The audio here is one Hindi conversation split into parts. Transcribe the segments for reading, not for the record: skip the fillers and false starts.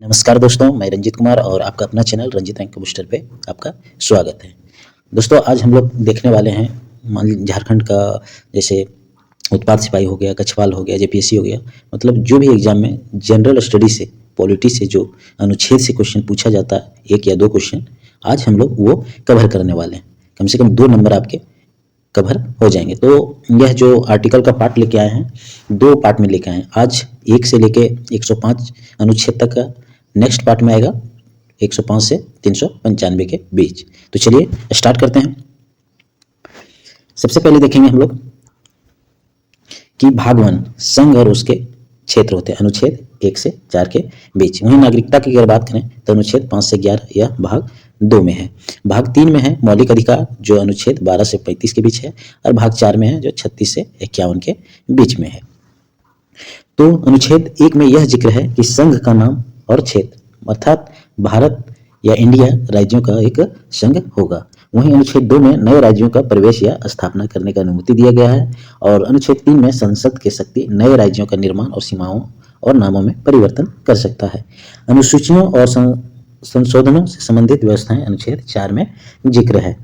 नमस्कार दोस्तों, मैं रंजीत कुमार और आपका अपना चैनल रंजीत रैंक बूस्टर पे आपका स्वागत है। दोस्तों, आज हम लोग देखने वाले हैं मान ली झारखंड का जैसे उत्पाद सिपाही हो गया, कछवाल हो गया, जेपीएससी हो गया, मतलब जो भी एग्जाम में जनरल स्टडी से, पॉलिटी से जो अनुच्छेद से क्वेश्चन पूछा जाता है, 1 या 2 क्वेश्चन, आज हम लोग वो कवर करने वाले हैं। कम से कम 2 नंबर आपके कवर हो जाएंगे। तो यह जो आर्टिकल का पार्ट लेके आए हैं, 2 पार्ट में लेके आए हैं। आज 1 से लेके 105 अनुच्छेद तक का नेक्स्ट पार्ट में आएगा 105 से 395 के बीच। तो चलिए स्टार्ट करते हैं। सबसे पहले देखेंगे हम लोग कि भाग 1 संघ और उसके क्षेत्र होते हैं अनुच्छेद 1 से 4 के बीच। वहीं नागरिकता की अगर बात करें तो अनुच्छेद 5 से 11 यह भाग 2 में है। भाग 3 में है मौलिक अधिकार जो अनुच्छेद 12 से 35 के बीच है, और भाग 4 में है जो 36 से 51 के बीच में है। तो अनुच्छेद 1 में यह जिक्र है कि संघ का नाम और क्षेत्र अर्थात भारत या इंडिया राज्यों का एक संघ होगा। वहीं अनुच्छेद 2 में नए राज्यों का प्रवेश या स्थापना करने का अनुमति दिया गया है, और अनुच्छेद 3 में संसद की शक्ति नए राज्यों का निर्माण और सीमाओं और नामों में परिवर्तन कर सकता है। अनुसूचियों और संशोधनों से संबंधित व्यवस्थाएं अनुच्छेद 4 में जिक्र है।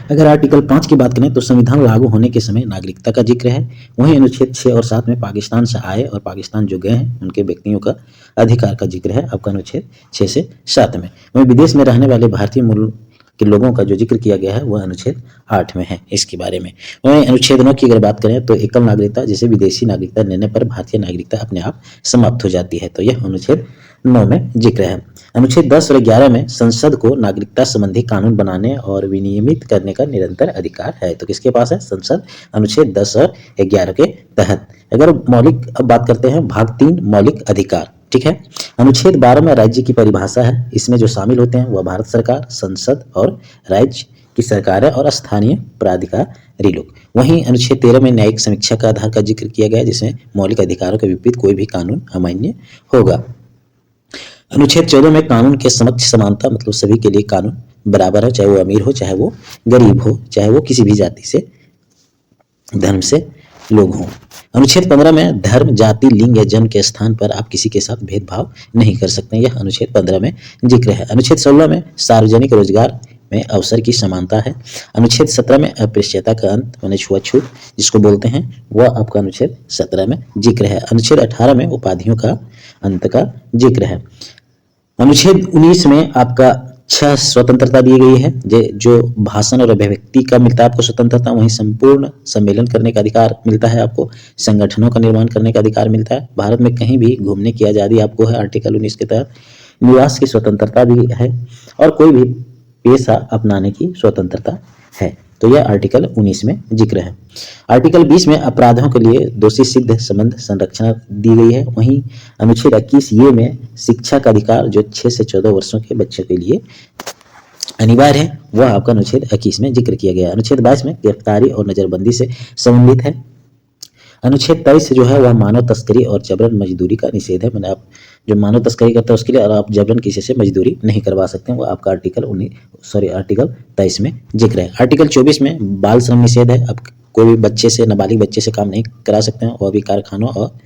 अगर आर्टिकल 5 की बात करें तो संविधान लागू होने के समय नागरिकता का जिक्र है। वहीं अनुच्छेद 6 और 7 में पाकिस्तान से आए और पाकिस्तान जो गए हैं उनके व्यक्तियों का अधिकार का जिक्र है आपका अनुच्छेद 6 से 7 में। वहीं विदेश में रहने वाले भारतीय मूल के लोगों का जो जिक्र किया गया है वह अनुच्छेद 8 में है इसके बारे में। वहीं अनुच्छेद 9 की अगर बात करें तो एकल नागरिकता जिसे विदेशी नागरिकता लेने पर भारतीय नागरिकता अपने आप समाप्त हो जाती है, तो यह अनुच्छेद 9 में जिक्र है। अनुच्छेद 10 और 11 में संसद को नागरिकता संबंधी कानून बनाने और विनियमित करने का निरंतर अधिकार है। तो किसके पास है? संसद, अनुच्छेद 10 और 11 के तहत। अगर मौलिक अब बात करते हैं भाग 3 मौलिक अधिकार, ठीक है। अनुच्छेद 12 में राज्य की परिभाषा है। इसमें जो शामिल होते हैं वह भारत सरकार, संसद और राज्य की सरकार है और स्थानीय प्राधिकारी लोग। वहीं अनुच्छेद 13 में न्यायिक समीक्षा का आधार का जिक्र किया गया है, जिसमें मौलिक अधिकारों के विपरीत कोई भी कानून अमान्य होगा। अनुच्छेद 14 में कानून के समक्ष समानता, मतलब सभी के लिए कानून बराबर है, चाहे वो अमीर हो, चाहे वो गरीब हो, चाहे वो किसी भी जाति से, धर्म से लोग हों। अनुच्छेद 15 में धर्म, जाति, लिंग या जन्म के स्थान पर आप किसी के साथ भेदभाव नहीं कर सकते, यह अनुच्छेद 15 में जिक्र है। अनुच्छेद 16 में सार्वजनिक रोजगार में अवसर की समानता है। अनुच्छेद 17 में अस्पृश्यता का अंत माने छुआछूत जिसको बोलते हैं वह आपका अनुच्छेद 17 में जिक्र है। अनुच्छेद 18 में उपाधियों का अंत का जिक्र है। अनुच्छेद 19 में आपका 6 स्वतंत्रता दी गई है, जो भाषण और अभिव्यक्ति का मिलता है आपको स्वतंत्रता। वहीं संपूर्ण सम्मेलन करने का अधिकार मिलता है आपको, संगठनों का निर्माण करने का अधिकार मिलता है, भारत में कहीं भी घूमने की आज़ादी आपको है आर्टिकल 19 के तहत, निवास की स्वतंत्रता भी है और कोई भी पेशा अपनाने की स्वतंत्रता है। तो यह आर्टिकल 19 में जिक्र है। आर्टिकल 20 में अपराधों के लिए दोषी सिद्ध संबंध संरक्षण दी गई है। वहीं अनुच्छेद 21 ये में शिक्षा का अधिकार जो 6 से 14 वर्षों के बच्चों के लिए अनिवार्य है, वह आपका अनुच्छेद 21 में जिक्र किया गया है। अनुच्छेद 22 में गिरफ्तारी और नजरबंदी से संबंधित है। अनुच्छेद 23 जो है वह मानव तस्करी और जबरन मजदूरी का निषेध है। मैंने आप जो मानव तस्करी करता है उसके लिए और आप जबरन किसी से मजदूरी नहीं करवा सकते हैं, वो आपका आर्टिकल 23 में जिक्र है। आर्टिकल 24 में बाल श्रम निषेध है। अब कोई भी बच्चे से, नाबालिग बच्चे से काम नहीं करा सकते हैं, वह भी कारखानों और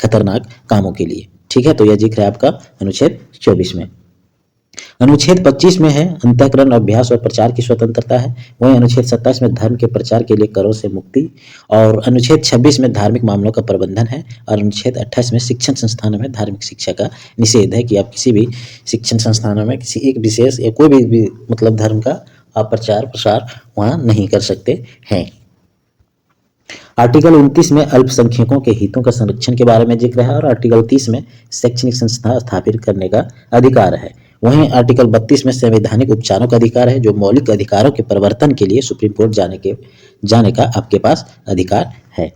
खतरनाक कामों के लिए, ठीक है। तो यह जिक्र है आपका अनुच्छेद 24 में। अनुच्छेद 25 में है अंतःकरण, अभ्यास और प्रचार की स्वतंत्रता है। वहीं अनुच्छेद 27 में धर्म के प्रचार के लिए करों से मुक्ति, और अनुच्छेद 26 में धार्मिक मामलों का प्रबंधन है, और अनुच्छेद 28 में शिक्षण संस्थानों में धार्मिक शिक्षा का निषेध है कि आप किसी भी शिक्षण संस्थानों में किसी एक विशेष या कोई भी मतलब धर्म का आप प्रचार प्रसार वहाँ नहीं कर सकते हैं। आर्टिकल 29 में अल्पसंख्यकों के हितों का संरक्षण के बारे में जिक्र है, और आर्टिकल 30 में शैक्षणिक संस्था स्थापित करने का अधिकार है। वहीं आर्टिकल 32 में संवैधानिक उपचारों का अधिकार है, जो मौलिक अधिकारों के प्रवर्तन के लिए सुप्रीम कोर्ट जाने का आपके पास अधिकार है।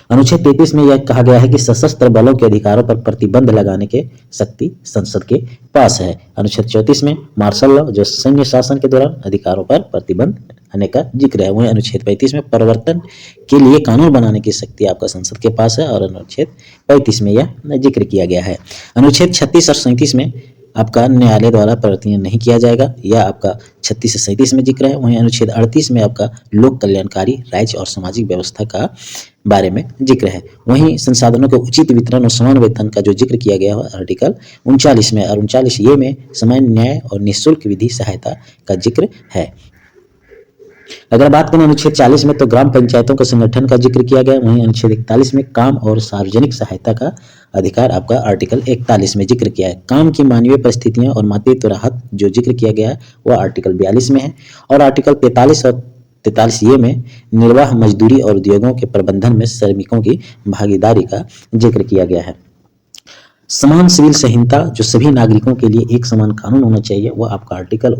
अनुच्छेद 33 में यह कहा गया है कि सशस्त्र बलों के अधिकारों पर प्रतिबंध लगाने के शक्ति संसद के पास है। अनुच्छेद 34 में मार्शल लॉ जो सैन्य शासन के दौरान अधिकारों पर प्रतिबंध आने का जिक्र है। वहीं अनुच्छेद 35 में परिवर्तन के लिए कानून बनाने की शक्ति आपका संसद के पास है, और अनुच्छेद 35 में यह जिक्र किया गया है। अनुच्छेद 36 और 37 में आपका न्यायालय द्वारा परिवर्तन नहीं किया जाएगा, यह आपका 36 से 37 में जिक्र है। वहीं अनुच्छेद 38 में आपका लोक कल्याणकारी राज्य और सामाजिक व्यवस्था का बारे में जिक्र है। वहीं संसाधनों के उचित वितरण और समान वेतन का जो जिक्र किया गया है आर्टिकल 39 में, और 39 ये में समान न्याय और निःशुल्क विधि सहायता का जिक्र है। अगर बात करें अनुच्छेद 40 में, तो ग्राम पंचायतों के संगठन का जिक्र किया गया। वहीं अनुच्छेद 41 में काम और सार्वजनिक सहायता का अधिकार आपका आर्टिकल 41 में जिक्र किया है। काम की मानवीय परिस्थितियां और मातृत्व राहत जो जिक्र किया गया है वह आर्टिकल 42 में है। और आर्टिकल 43 और 43 ये में निर्वाह मजदूरी और उद्योगों के प्रबंधन में श्रमिकों की भागीदारी का जिक्र किया गया है। समान सिविल संहिता जो सभी नागरिकों के लिए एक समान कानून होना चाहिए, वह आपका आर्टिकल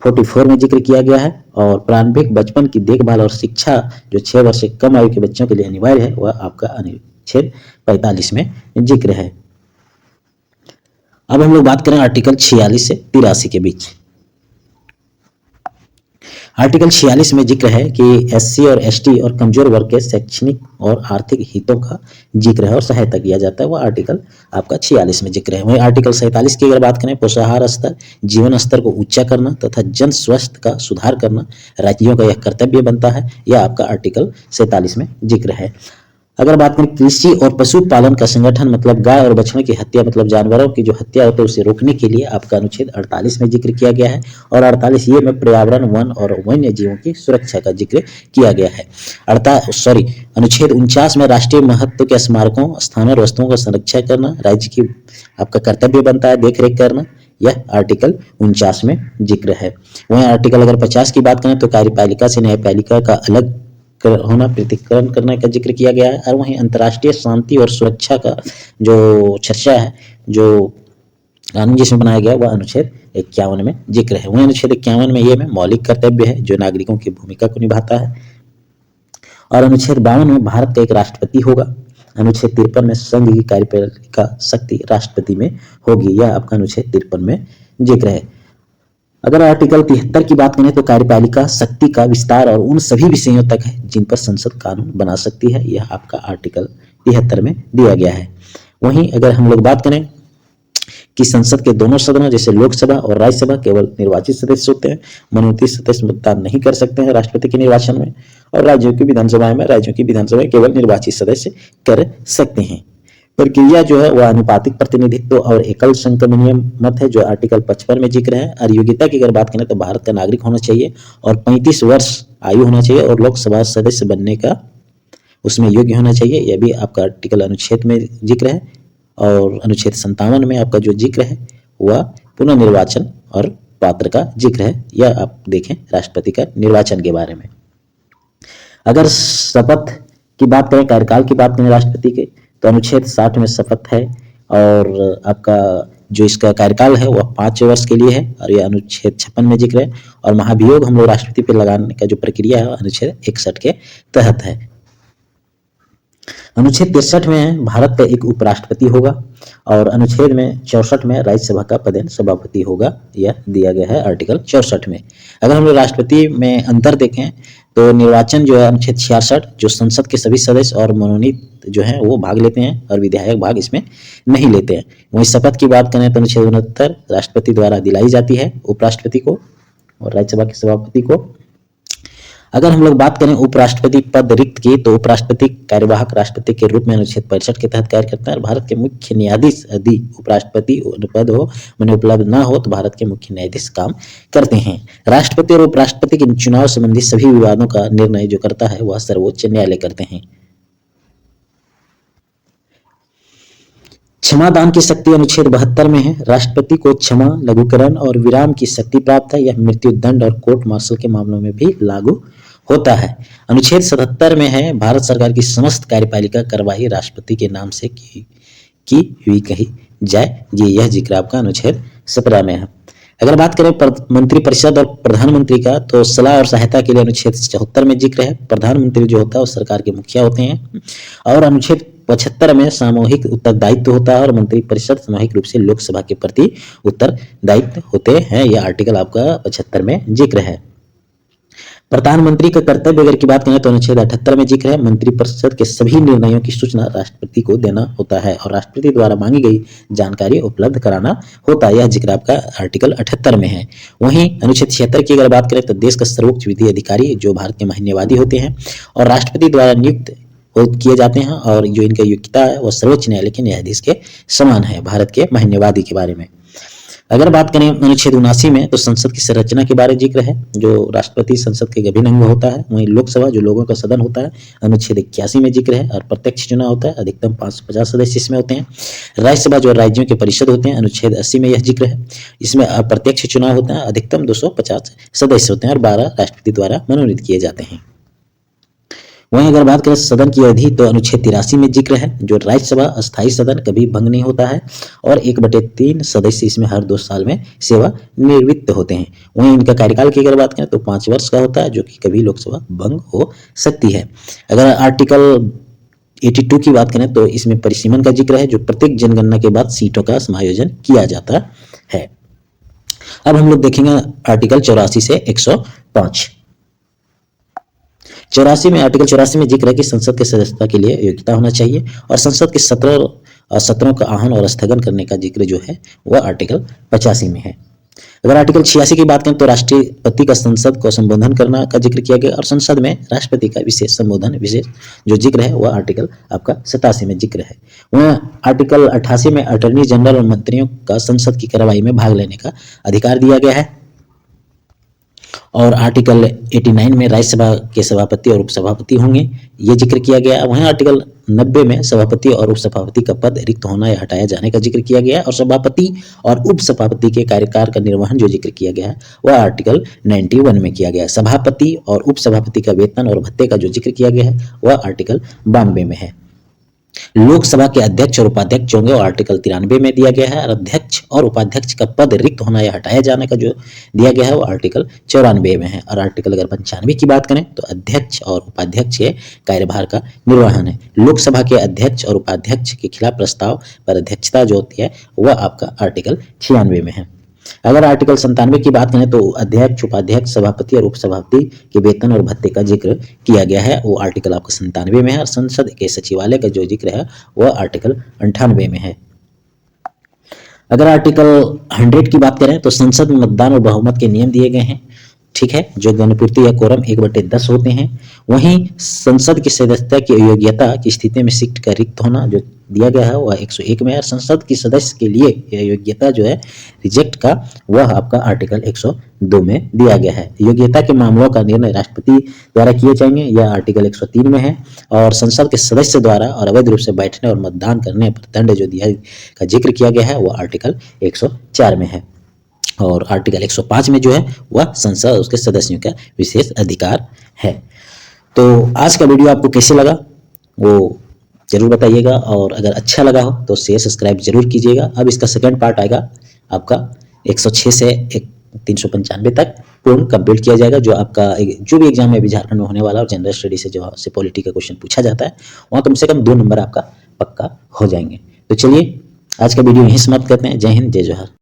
44 में जिक्र किया गया है। और प्रारंभिक बचपन की देखभाल और शिक्षा जो 6 वर्ष से कम आयु के बच्चों के लिए अनिवार्य है, वह आपका अनुच्छेद 45 में जिक्र है। अब हम लोग बात करें आर्टिकल 46 से 83 के बीच। आर्टिकल 46 में जिक्र है कि एससी और एसटी और कमजोर वर्ग के शैक्षणिक और आर्थिक हितों का जिक्र है और सहायता किया जाता है, वह आर्टिकल आपका 46 में जिक्र है। वहीं आर्टिकल 47 की अगर बात करें, पोषाहार स्तर, जीवन स्तर को ऊंचा करना तथा जन स्वास्थ्य का सुधार करना राज्यों का यह कर्तव्य बनता है, यह आपका आर्टिकल 47 में जिक्र है। अगर बात करें कृषि और पशुपालन का संगठन, मतलब गाय और बछड़ों की हत्या, मतलब जानवरों की जो हत्या होती है उसे रोकने के लिए आपका अनुच्छेद 48 में जिक्र किया गया है। और 48 ये में पर्यावरण, वन और वन्य जीवों की सुरक्षा का जिक्र किया गया है। अनुच्छेद 49 में राष्ट्रीय महत्व के स्मारकों, स्थानों और वस्तुओं का संरक्षण करना राज्य की आपका कर्तव्य बनता है, देख रेख करना, यह आर्टिकल 49 में जिक्र है। वहीं आर्टिकल अगर 50 की बात करें, तो कार्यपालिका से न्यायपालिका का अलग होना, पृथक्करण करने का जिक्र किया गया है। और वहीं अंतर्राष्ट्रीय शांति और सुरक्षा का जो चर्चा है, जो कानून जिसमें बनाया गया, वह अनुच्छेद 51 में जिक्र है। वहीं अनुच्छेद 51 में ये में मौलिक कर्तव्य है जो नागरिकों की भूमिका को निभाता है। और अनुच्छेद 52 में भारत का एक राष्ट्रपति होगा। अनुच्छेद 53 में संघ की कार्यपालिका शक्ति राष्ट्रपति में होगी, यह आपका अनुच्छेद 53 में जिक्र है। अगर आर्टिकल 73 की बात करें, तो कार्यपालिका शक्ति का विस्तार और उन सभी विषयों तक है जिन पर संसद कानून बना सकती है, यह आपका आर्टिकल 73 में दिया गया है। वहीं अगर हम लोग बात करें कि संसद के दोनों सदनों जैसे लोकसभा और राज्यसभा केवल निर्वाचित सदस्य होते हैं, मनोनीत सदस्य मतदान नहीं कर सकते हैं राष्ट्रपति के निर्वाचन में। और राज्यों की विधानसभाएं केवल निर्वाचित सदस्य कर सकते हैं। प्रक्रिया जो है वह अनुपातिक प्रतिनिधित्व और एकल संक्रमणीय मत है, जो आर्टिकल 55 में जिक्र है। और योग्यता की अगर बात करें, तो भारत का नागरिक होना चाहिए और 35 वर्ष आयु होना चाहिए और लोकसभा सदस्य बनने का उसमें योग्य होना चाहिए, यह भी आपका आर्टिकल अनुच्छेद में जिक्र है। और अनुच्छेद 57 में आपका जो जिक्र है वह पुनर्निर्वाचन और पात्र का जिक्र है, यह आप देखें राष्ट्रपति का निर्वाचन के बारे में। अगर शपथ की बात करें, कार्यकाल की बात करें राष्ट्रपति के, तो अनुच्छेद 60 में शपथ है। और आपका जो इसका कार्यकाल है वह 5 वर्ष के लिए है, और यह अनुच्छेद 56 में जिक्र है। और महाभियोग हम लोग राष्ट्रपति पर लगाने का जो प्रक्रिया है अनुच्छेद 61 के तहत है। अनुच्छेद 63 में भारत का एक उपराष्ट्रपति होगा। और अनुच्छेद में 64 में राज्यसभा का पदेन सभापति होगा, यह दिया गया है आर्टिकल 64 में। अगर हम लोग राष्ट्रपति में अंतर देखें, तो निर्वाचन जो है अनुच्छेद 66, जो संसद के सभी सदस्य और मनोनीत जो हैं वो भाग लेते हैं और विधायक भाग इसमें नहीं लेते हैं। वहीं शपथ की बात करें, तो अनुच्छेद 69 राष्ट्रपति द्वारा दिलाई जाती है उपराष्ट्रपति को और राज्यसभा के सभापति को। अगर हम लोग बात करें उपराष्ट्रपति पद रिक्त की, तो उपराष्ट्रपति कार्यवाहक राष्ट्रपति के रूप में अनुच्छेद 65 के तहत कार्य करता है। और भारत के मुख्य न्यायाधीश यदि उपराष्ट्रपति पद हो मैंने उपलब्ध ना हो, तो भारत के मुख्य न्यायाधीश काम करते हैं। राष्ट्रपति और उपराष्ट्रपति के चुनाव संबंधी सभी विवादों का निर्णय जो करता है वह सर्वोच्च न्यायालय करते हैं। क्षमादान की शक्ति अनुच्छेद 72 में है। राष्ट्रपति को क्षमा, लघुकरण और विराम की शक्ति प्राप्त है। यह मृत्यु दंड और कोर्ट मार्शल के मामलों में भी लागू होता है। अनुच्छेद 77 में है, भारत सरकार की समस्त कार्यपालिका कार्यवाही राष्ट्रपति के नाम से की हुई कही जाए, यह जिक्र आपका अनुच्छेद 17 में है। अगर बात करें मंत्रिपरिषद और प्रधानमंत्री का, तो सलाह और सहायता के लिए अनुच्छेद 74 में जिक्र है। प्रधानमंत्री जो होता है वो सरकार के मुखिया होते हैं। और अनुच्छेद 75 में सामूहिक उत्तरदायित्व होता है और मंत्रिपरिषद सामूहिक रूप से लोकसभा के प्रति उत्तरदायित्व होते हैं, यह आर्टिकल आपका 75 में जिक्र है। प्रधानमंत्री का कर्तव्य अगर की बात करें तो अनुच्छेद 78 में जिक्र है, मंत्रिपरिषद के सभी निर्णयों की सूचना राष्ट्रपति को देना होता है और राष्ट्रपति द्वारा मांगी गई जानकारी उपलब्ध कराना होता है। यह जिक्र आपका आर्टिकल 78 में है। वहीं अनुच्छेद 76 की अगर बात करें तो देश का सर्वोच्च विधि अधिकारी जो भारत के महीनेवादी होते हैं और राष्ट्रपति द्वारा नियुक्त किए जाते हैं और जो इनका योग्यता है वह सर्वोच्च न्यायालय के न्यायाधीश के समान है। भारत के महीनेवादी के बारे में अगर बात करें अनुच्छेद 79 में तो संसद की संरचना के बारे में जिक्र है, जो राष्ट्रपति संसद के अभिन्न अंग होता है। वहीं लोकसभा जो लोगों का सदन होता है अनुच्छेद 81 में जिक्र है और प्रत्यक्ष चुनाव होता है, अधिकतम 550 सदस्य इसमें होते हैं। राज्यसभा जो राज्यों के परिषद होते हैं अनुच्छेद 80 में यह जिक्र है, इसमें अप्रत्यक्ष चुनाव होता है, अधिकतम 250 सदस्य होते हैं और 12 राष्ट्रपति द्वारा मनोनीत किए जाते हैं। वहीं अगर बात करें सदन की अवधि तो अनुच्छेद 83 में जिक्र है, जो राज्यसभा अस्थायी सदन कभी भंग नहीं होता है और 1/3 सदस्य इसमें हर 2 साल में सेवा निवृत्त होते हैं। वहीं इनका कार्यकाल की अगर बात करें तो 5 वर्ष का होता है, जो कि कभी लोकसभा भंग हो सकती है। अगर आर्टिकल 82 की बात करें तो इसमें परिसीमन का जिक्र है, जो प्रत्येक जनगणना के बाद सीटों का समायोजन किया जाता है। अब हम लोग देखेंगे आर्टिकल 84 से 105। 84 में आर्टिकल 84 में जिक्र है कि संसद के सदस्यता के लिए योग्यता होना चाहिए और संसद के सत्रों का आहन और स्थगन करने का जिक्र जो है वह आर्टिकल 85 में है। अगर आर्टिकल 86 की बात करें तो राष्ट्रपति का संसद को संबोधन करना का जिक्र किया गया और संसद में राष्ट्रपति का विशेष संबोधन विशेष जो जिक्र है वह आर्टिकल आपका 87 में जिक्र है। वह आर्टिकल 88 में अटॉर्नी जनरल और मंत्रियों का संसद की कार्रवाई में भाग लेने का अधिकार दिया गया है और आर्टिकल 89 में राज्यसभा के सभापति और उपसभापति होंगे, ये जिक्र किया गया। वहीं आर्टिकल 90 में सभापति और उपसभापति का पद रिक्त होना या हटाया जाने का जिक्र किया गया है और सभापति और उपसभापति के कार्यकाल का निर्वहन जो जिक्र किया गया है वह आर्टिकल 91 में किया गया है। सभापति और उपसभापति का वेतन और भत्ते का जो जिक्र किया गया है वह आर्टिकल 92 में है। लोकसभा के अध्यक्ष और उपाध्यक्ष होंगे और आर्टिकल 93 में दिया गया है और अध्यक्ष और उपाध्यक्ष का पद रिक्त होना या हटाया जाने का जो दिया गया है वो आर्टिकल 94 में है। और आर्टिकल अगर 95 की बात करें तो अध्यक्ष और उपाध्यक्ष के कार्यभार का निर्वहन है। लोकसभा के अध्यक्ष और उपाध्यक्ष के खिलाफ प्रस्ताव पर अध्यक्षता जो होती है वह आपका आर्टिकल 96 में है। अगर आर्टिकल 97 की बात करें तो अध्यक्ष, उपाध्यक्ष, सभापति और उपसभापति के वेतन और भत्ते का जिक्र किया गया है, वो आर्टिकल आपका 97 में है और संसद के सचिवालय का जो जिक्र है वह आर्टिकल 98 में है। अगर आर्टिकल 100 की बात करें तो संसद में मतदान और बहुमत के नियम दिए गए हैं, ठीक है, जो गणपूर्ति या कोरम 1/10 होते हैं। वहीं संसद की सदस्यता की अयोग्यता की स्थिति में सीट का रिक्त होना जो दिया गया है वह 101 में है। संसद की सदस्य के लिए यह योग्यता जो है रिजेक्ट का वह आपका आर्टिकल 102 में दिया गया है। योग्यता के मामलों का निर्णय राष्ट्रपति द्वारा किए जाएंगे, यह आर्टिकल 103 में है। और संसद के सदस्य द्वारा और अवैध रूप से बैठने और मतदान करने पर दंड जो दिया का जिक्र किया गया है वह आर्टिकल 104 में है। और आर्टिकल 105 में जो है वह संसद उसके सदस्यों का विशेष अधिकार है। तो आज का वीडियो आपको कैसे लगा वो जरूर बताइएगा और अगर अच्छा लगा हो तो शेयर सब्सक्राइब जरूर कीजिएगा। अब इसका सेकंड पार्ट आएगा आपका 106 से 395 तक पूर्ण कंप्लीट किया जाएगा, जो आपका जो भी एग्जाम में अभी झारखंड में होने वाला और जनरल स्टडी से जो से पॉलिटी का क्वेश्चन पूछा जाता है वहाँ कम से कम 2 नंबर आपका पक्का हो जाएंगे। तो चलिए आज का वीडियो यहीं समाप्त करते हैं। जय हिंद, जय जोहार।